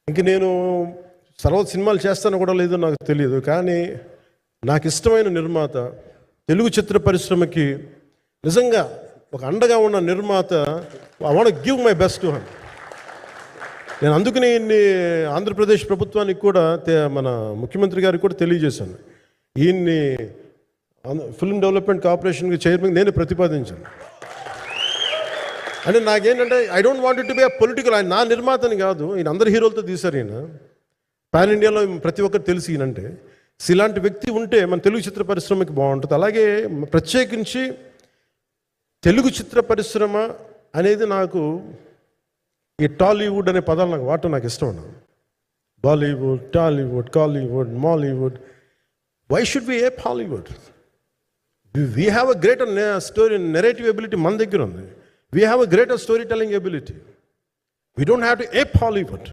ఇంక నేను తర్వాత సినిమాలు చేస్తానో కూడా లేదో నాకు తెలియదు, కానీ నాకు ఇష్టమైన నిర్మాత, తెలుగు చిత్ర పరిశ్రమకి నిజంగా ఒక అండగా ఉన్న నిర్మాత, I want give my best to him. నేను అందుకని ఆంధ్రప్రదేశ్ ప్రభుత్వానికి కూడా మన ముఖ్యమంత్రి గారికి కూడా తెలియజేశాను, ఈయన్ని ఫిల్మ్ డెవలప్మెంట్ కార్పొరేషన్కి చైర్మన్ నేను ప్రతిపాదించాను. అంటే నాకేంటంటే I don't want it to be a political. ఆయన నా నిర్మాతని కాదు, ఈయన అందరు హీరోలతో తీశారు. ఈయన పాన్ ఇండియాలో ప్రతి ఒక్కరు తెలిసి ఈయనంటే ఇలాంటి వ్యక్తి ఉంటే మన తెలుగు చిత్ర పరిశ్రమకి బాగుంటుంది. అలాగే ప్రత్యేకించి తెలుగు చిత్ర పరిశ్రమ అనేది నాకు ఈ టాలీవుడ్ అనే పదాలు నాకు వాడటం నాకు ఇష్టం అన్న. Bollywood, Tollywood, Kollywood, Mollywood. Why should we ape Hollywood? We have a greater story narrative ability మన దగ్గర ఉంది. We have a greater story telling ability. We don't have to ape Hollywood.